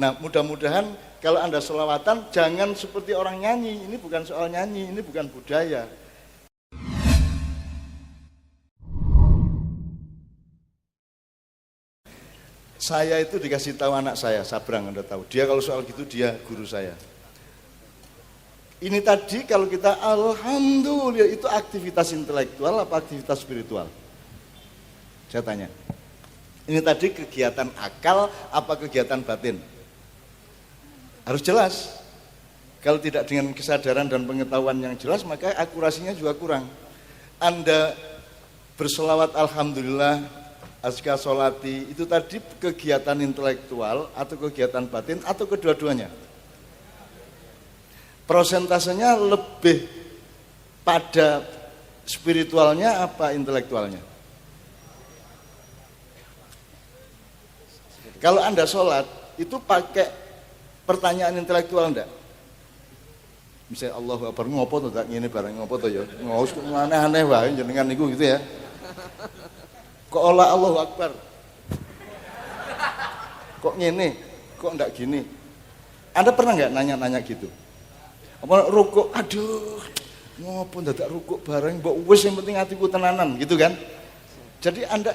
Nah, mudah-mudahan kalau Anda sholawatan jangan seperti orang nyanyi. Ini bukan soal nyanyi, ini bukan budaya. Saya itu dikasih tahu anak saya, Sabrang, Anda tahu. Dia kalau soal gitu dia guru saya. Ini tadi kalau kita alhamdulillah itu aktivitas intelektual apa aktivitas spiritual? Saya tanya. Ini tadi kegiatan akal apa kegiatan batin? Harus jelas. Kalau tidak dengan kesadaran dan pengetahuan yang jelas, maka akurasinya juga kurang. Anda berselawat alhamdulillah, azka sholati, itu tadi kegiatan intelektual atau kegiatan batin atau kedua-duanya? Prosentasenya lebih pada spiritualnya apa intelektualnya? Kalau Anda sholat, itu pakai pertanyaan intelektual enggak? Misalnya Allahu Akbar, ngopo tuh tak ngene barang ngopo tuh ya? Ngos aneh-aneh wae jenengan niku gitu ya. Kok olah Allahu Akbar? Kok ngene? Kok enggak gini? Anda pernah enggak nanya-nanya gitu? Apa rukuk, aduh, ngopo dadak rukuk bareng, mbok wis yang penting hatiku tenanan, gitu kan? Jadi Anda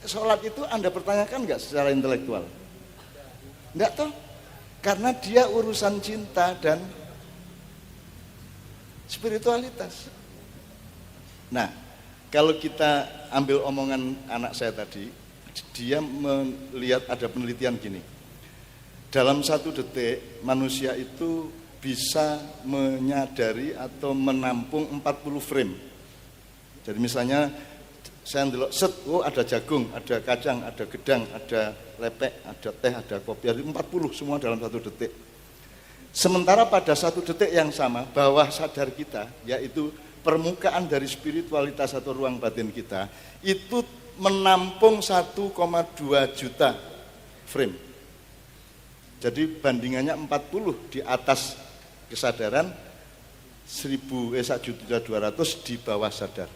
sholat itu Anda pertanyakan enggak secara intelektual? Enggak toh? Karena dia urusan cinta dan spiritualitas. Nah, kalau kita ambil omongan anak saya tadi, dia melihat ada penelitian gini. Dalam 1 detik manusia itu bisa menyadari atau menampung 40 frame. Jadi misalnya saya ndelok set, oh ada jagung, ada kacang, ada gedang, ada lepek, ada teh, ada kopi, ada 40 semua dalam 1 detik. Sementara pada 1 detik yang sama, bawah sadar kita, yaitu permukaan dari spiritualitas atau ruang batin kita, itu menampung 1,2 juta frame. Jadi bandingannya 40 di atas kesadaran, 1.200 di bawah sadar.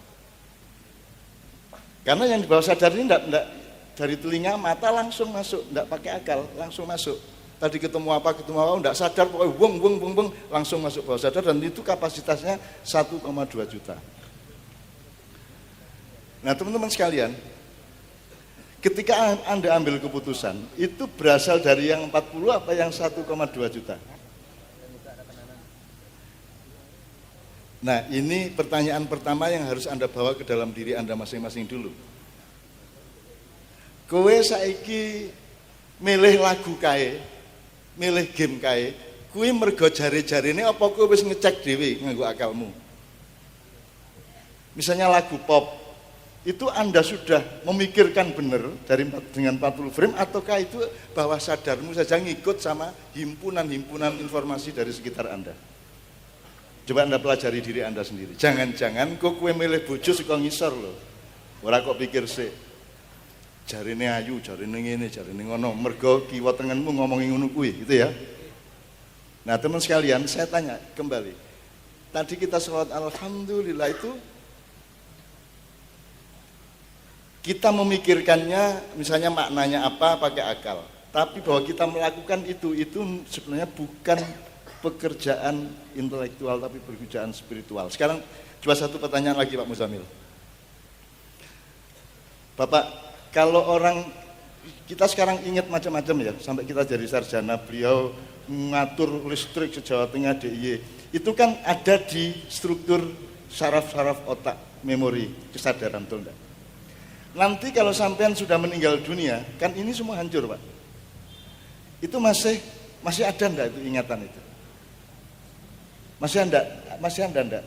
Karena yang di bawah sadar ini enggak dari telinga mata langsung masuk, enggak pakai akal, langsung masuk. Tadi ketemu apa, enggak sadar, pokoknya bung, langsung masuk bawah sadar, dan itu kapasitasnya 1,2 juta. Nah teman-teman sekalian, ketika Anda ambil keputusan, itu berasal dari yang 40 apa yang 1,2 juta? Nah ini pertanyaan pertama yang harus Anda bawa ke dalam diri Anda masing-masing dulu. Kowe saiki milih lagu kae, milih game kae, kuwi mergo jare-jarene apa kowe wis ngecek dhewe nganggo akalmu? Misalnya lagu pop, itu Anda sudah memikirkan benar dengan 40 frame ataukah itu bawah sadarmu saja ngikut sama himpunan-himpunan informasi dari sekitar Anda? Coba Anda pelajari diri Anda sendiri. Jangan-jangan kok kowe milih bojo saka ngisor lho. Ora kok pikir sik. Jarine ayu, jarine ngene, jarine ngono. Mergo kiwa tengenmu ngomongi ngono kuwi, gitu ya. Nah, teman sekalian, saya tanya kembali. Tadi kita sholat alhamdulillah itu kita memikirkannya misalnya maknanya apa pakai akal. Tapi bahwa kita melakukan itu sebenarnya bukan pekerjaan intelektual tapi pekerjaan spiritual. Sekarang coba satu pertanyaan lagi Pak Muzamil. Bapak, kalau orang kita sekarang ingat macam-macam ya, sampai kita jadi sarjana, beliau mengatur listrik se-Jawa Tengah DIY. Itu kan ada di struktur saraf-saraf otak, memori, kesadaran, betul enggak? Nanti kalau sampean sudah meninggal dunia, kan ini semua hancur Pak. Itu masih ada enggak itu ingatan itu? Masih ada enggak?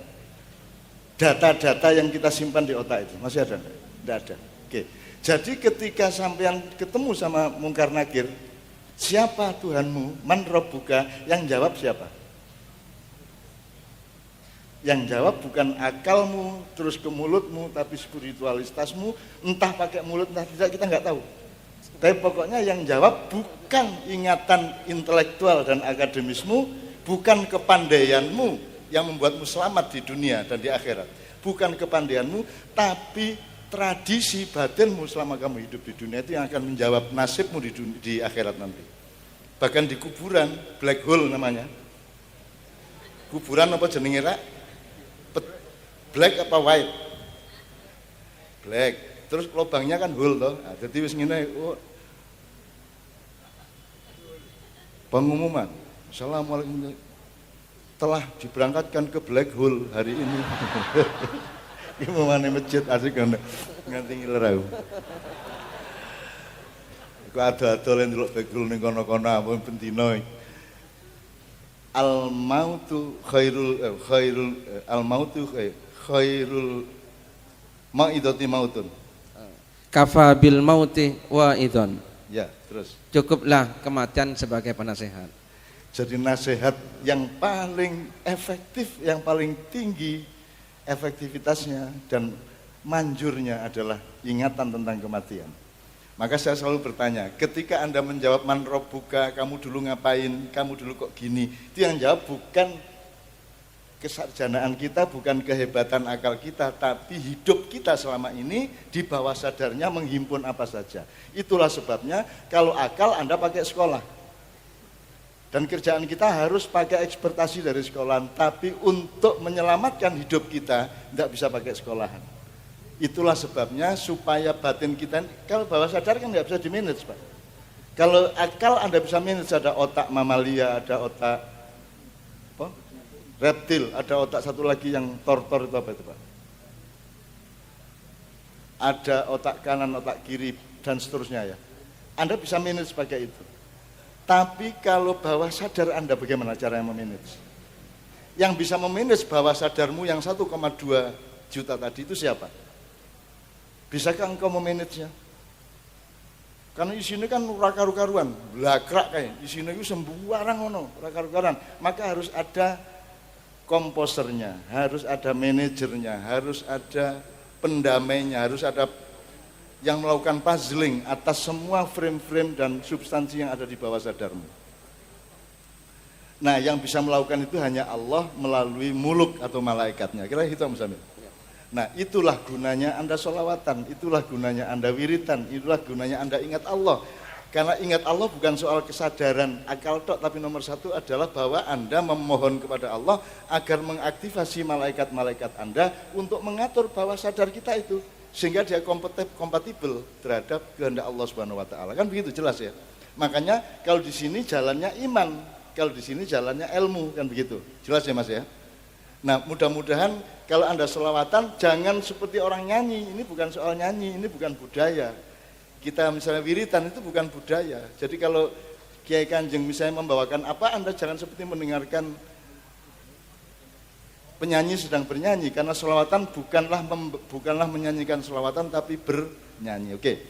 Data-data yang kita simpan di otak itu masih ada enggak? Enggak ada. Oke. Jadi ketika sampean ketemu sama Mungkar Nakir, siapa Tuhanmu? Man Rabbuka? Yang jawab siapa? Yang jawab bukan akalmu terus ke mulutmu, tapi spiritualitasmu, entah pakai mulut entah tidak, kita nggak tahu. Tapi pokoknya yang jawab bukan ingatan intelektual dan akademismu, bukan kepandaianmu yang membuatmu selamat di dunia dan di akhirat. Bukan kepandaianmu, tapi tradisi batinmu selama kamu hidup di dunia itu yang akan menjawab nasibmu di akhirat nanti. Bahkan di kuburan, black hole namanya. Kuburan apa jenenge Rak? Black apa white? Black. Terus lubangnya kan hole toh. Nah, jadi wis ngene, oh. Pengumuman. Assalamualaikum. Telah diberangkatkan ke black hole hari ini. Iki mamane masjid asik ngono. Nganti ngiler aku. Iku ado-ado le ndelok black hole ning kono-kono apa bendina. Al mautu khairul maidati mautun. Kafa bil mauti wa idon. Ya, terus. Cukuplah kematian sebagai penasehat. Jadi nasihat yang paling efektif, yang paling tinggi efektivitasnya dan manjurnya adalah ingatan tentang kematian. Maka saya selalu bertanya, ketika Anda menjawab man rabbuka, kamu dulu ngapain, kamu dulu kok gini, itu yang jawab bukan kesarjanaan kita, bukan kehebatan akal kita, tapi hidup kita selama ini di bawah sadarnya menghimpun apa saja. Itulah sebabnya kalau akal Anda pakai sekolah. Dan kerjaan kita harus pakai ekspertasi dari sekolahan, tapi untuk menyelamatkan hidup kita tidak bisa pakai sekolahan. Itulah sebabnya supaya batin kita, kalau bawah sadar kan nggak bisa di-manage, Pak. Kalau akal Anda bisa manage, ada otak mamalia, ada otak apa? Reptil, ada otak satu lagi yang tortor itu apa itu, Pak? Ada otak kanan, otak kiri, dan seterusnya ya. Anda bisa manage pakai itu. Tapi kalau bawah sadar Anda bagaimana caranya memanage? Yang bisa memanage bawah sadarmu yang 1,2 juta tadi itu siapa? Bisakah engkau memanage-nya? Karena isinya kan raka-rukaruan, blakrak kayak isinya itu sembarang ngono, raka-rukaruan. Maka harus ada komposernya, harus ada manajernya, harus ada pendamainya, harus ada yang melakukan puzzling atas semua frame-frame dan substansi yang ada di bawah sadarmu. Nah, yang bisa melakukan itu hanya Allah melalui muluk atau malaikatnya. Kira itu Sambil. Nah, itulah gunanya Anda sholawatan, itulah gunanya Anda wiritan, itulah gunanya Anda ingat Allah. Karena ingat Allah bukan soal kesadaran akal tok, tapi nomor satu adalah bahwa Anda memohon kepada Allah agar mengaktifasi malaikat-malaikat Anda untuk mengatur bawah sadar kita itu. Sehingga dia kompatibel terhadap kehendak Allah Subhanahu wa taala. Kan begitu jelas ya. Makanya kalau di sini jalannya iman, kalau di sini jalannya ilmu, kan begitu. Jelas ya Mas ya. Nah, mudah-mudahan kalau Anda sholawatan jangan seperti orang nyanyi. Ini bukan soal nyanyi, ini bukan budaya. Kita misalnya wiritan itu bukan budaya. Jadi kalau Kiai Kanjeng misalnya membawakan apa, Anda jangan seperti mendengarkan penyanyi sedang bernyanyi, karena sholawatan bukanlah menyanyikan sholawatan tapi bernyanyi. Oke.